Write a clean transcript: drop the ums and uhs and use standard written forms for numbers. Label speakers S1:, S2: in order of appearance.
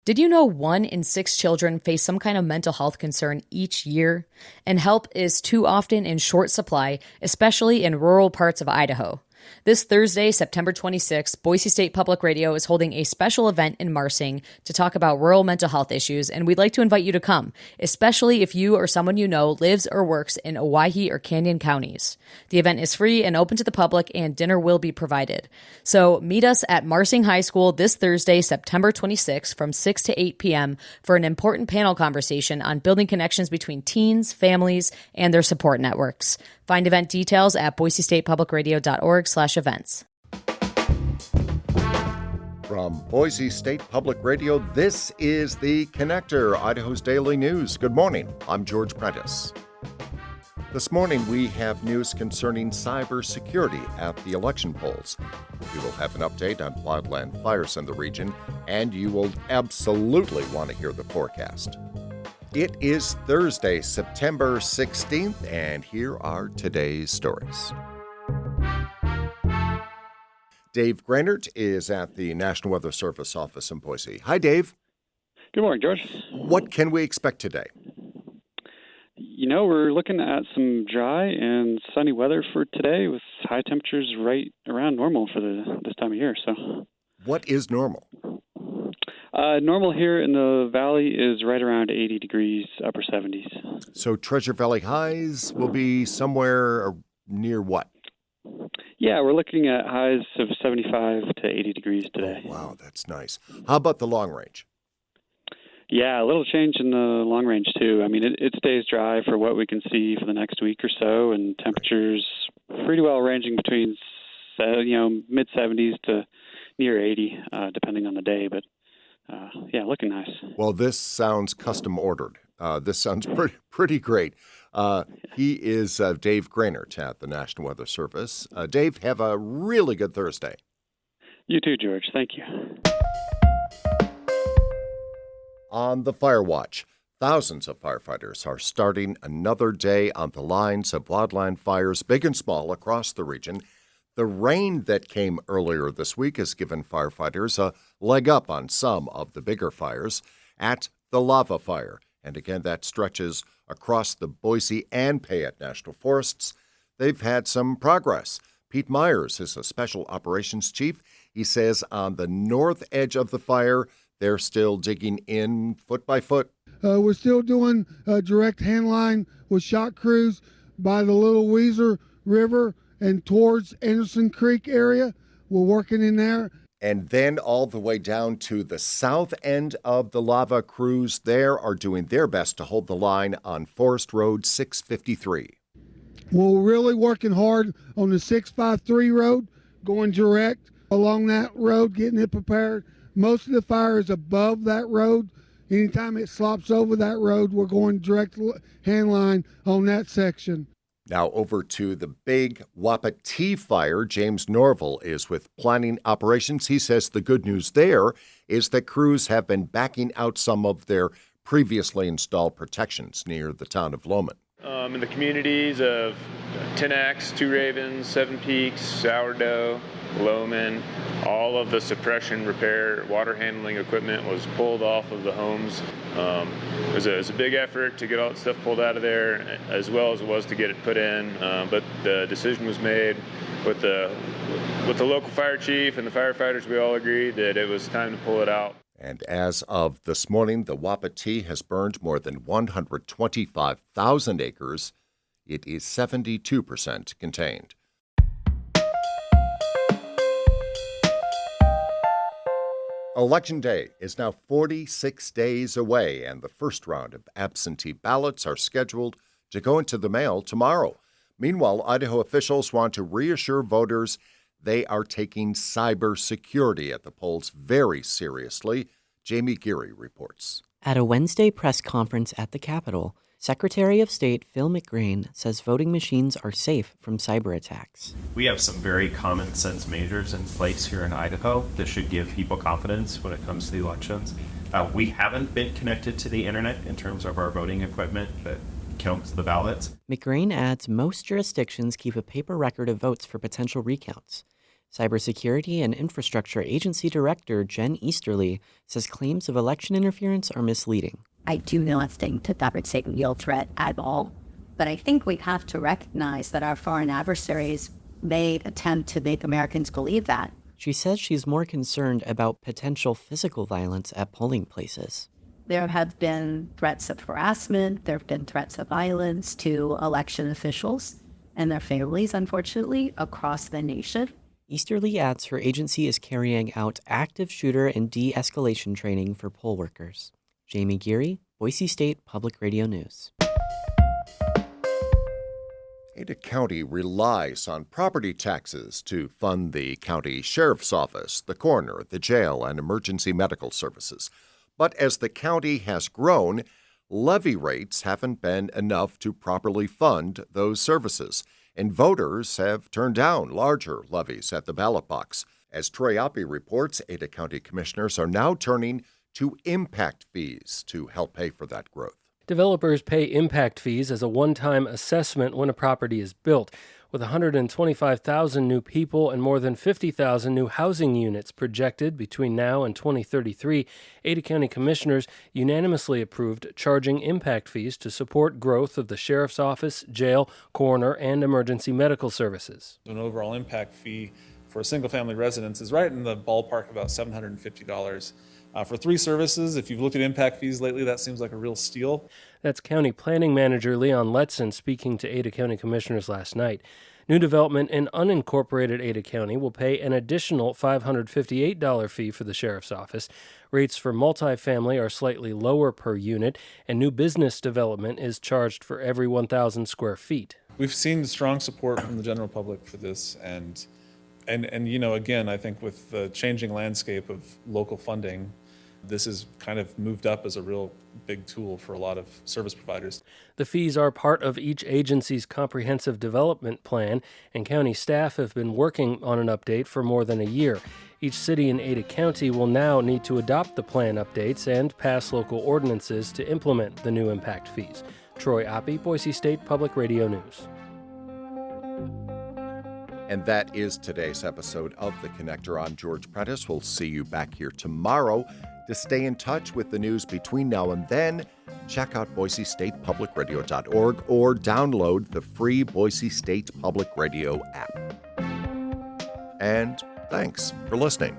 S1: Did you know 1 in 6 children face some kind of mental health concern each year? And help is too often in short supply, especially in rural parts of Idaho. This Thursday, September 26th, Boise State Public Radio is holding a special event in Marsing to talk about rural mental health issues, and we'd like to invite you to come, especially if you or someone you know lives or works in Owyhee or Canyon counties. The event is free and open to the public, and dinner will be provided. So meet us at Marsing High School this Thursday, September 26th from 6 to 8 p.m. for an important panel conversation on building connections between teens, families, and their support networks. Find event details at boisestatepublicradio.org/events.
S2: From Boise State Public Radio, this is The Connector, Idaho's daily news. Good morning. I'm George Prentice. This morning, we have news concerning cybersecurity at the election polls. We will have an update on wildland fires in the region, and you will absolutely want to hear the forecast. It is Thursday, September 16th, and here are today's stories. Dave Grainert is at the National Weather Service office in Boise. Hi, Dave.
S3: Good morning, George.
S2: What can we expect today?
S3: We're looking at some dry and sunny weather for today with high temperatures right around normal for this time of year. So,
S2: what is normal?
S3: Normal here in the valley is right around 80 degrees, upper 70s.
S2: So Treasure Valley highs will be somewhere near what?
S3: Yeah, we're looking at highs of 75 to 80 degrees today.
S2: Oh, wow, that's nice. How about the long range?
S3: Yeah, a little change in the long range, too. I mean, it stays dry for what we can see for the next week or so, and temperatures pretty well ranging between, mid-70s to near 80, depending on the day, but looking nice.
S2: Well, this sounds custom ordered. This sounds pretty great. He is Dave Grainert at the National Weather Service. Dave, have a really good Thursday.
S3: You too, George. Thank you.
S2: On the fire watch, thousands of firefighters are starting another day on the lines of wildland fires, big and small, across the region. The rain that came earlier this week has given firefighters a leg up on some of the bigger fires at the lava fire. And again, that stretches across the Boise and Payette National Forests. They've had some progress. Pete Myers is a special operations chief. He says on the north edge of the fire, they're still digging in foot by foot.
S4: We're still doing direct hand line with shot crews by the Little Weezer River and towards Anderson Creek area. We're working in there.
S2: And then all the way down to the south end of the lava, crews there are doing their best to hold the line on Forest Road 653.
S4: We're really working hard on the 653 road, going direct along that road, getting it prepared. Most of the fire is above that road. Anytime it slops over that road, we're going direct hand line on that section.
S2: Now over to the big Wapiti fire. James Norville is with planning operations. He says the good news there is that crews have been backing out some of their previously installed protections near the town of Lowman.
S5: In the communities of Tenax, Two Ravens, Seven Peaks, Sourdough, Lowman, all of the suppression, repair, water handling equipment was pulled off of the homes. It was a big effort to get all that stuff pulled out of there, as well as it was to get it put in. But the decision was made with the local fire chief and the firefighters. We all agreed that it was time to pull it out.
S2: And as of this morning, the Wapiti has burned more than 125,000 acres. It is 72% contained. Election Day is now 46 days away, and the first round of absentee ballots are scheduled to go into the mail tomorrow. Meanwhile, Idaho officials want to reassure voters they are taking cybersecurity at the polls very seriously. Jamie Geary reports.
S6: At a Wednesday press conference at the Capitol, Secretary of State Phil McGrain says voting machines are safe from cyber attacks.
S7: We have some very common sense measures in place here in Idaho that should give people confidence when it comes to the elections. We haven't been connected to the internet in terms of our voting equipment that counts the ballots.
S6: McGrain adds most jurisdictions keep a paper record of votes for potential recounts. Cybersecurity and Infrastructure Agency Director Jen Easterly says claims of election interference are misleading.
S8: I do not think that it's a real threat at all. But I think we have to recognize that our foreign adversaries may attempt to make Americans believe that.
S6: She says she's more concerned about potential physical violence at polling places.
S8: There have been threats of harassment, there have been threats of violence to election officials and their families, unfortunately, across the nation.
S6: Easterly adds her agency is carrying out active shooter and de-escalation training for poll workers. Jamie Geary, Boise State Public Radio News.
S2: Ada County relies on property taxes to fund the county sheriff's office, the coroner, the jail, and emergency medical services. But as the county has grown, levy rates haven't been enough to properly fund those services, and voters have turned down larger levies at the ballot box. As Troy Oppie reports, Ada County commissioners are now turning to impact fees to help pay for that growth.
S9: Developers pay impact fees as a one-time assessment when a property is built. With 125,000 new people and more than 50,000 new housing units projected between now and 2033, Ada County commissioners unanimously approved charging impact fees to support growth of the sheriff's office, jail, coroner, and emergency medical services.
S10: An overall impact fee for a single-family residence is right in the ballpark of about $750. For 3 services, if you've looked at impact fees lately, that seems like a real steal.
S9: That's County Planning Manager Leon Letson speaking to Ada County Commissioners last night. New development in unincorporated Ada County will pay an additional $558 fee for the sheriff's office. Rates for multifamily are slightly lower per unit, and new business development is charged for every 1,000 square feet.
S10: We've seen strong support from the general public for this, and you know, again, I think with the changing landscape of local funding, this has kind of moved up as a real big tool for a lot of service providers.
S9: The fees are part of each agency's comprehensive development plan, and county staff have been working on an update for more than a year. Each city in Ada County will now need to adopt the plan updates and pass local ordinances to implement the new impact fees. Troy Oppie, Boise State Public Radio News.
S2: And that is today's episode of The Connector. I'm George Prentice. We'll see you back here tomorrow. To stay in touch with the news between now and then, check out BoiseStatePublicRadio.org or download the free Boise State Public Radio app. And thanks for listening.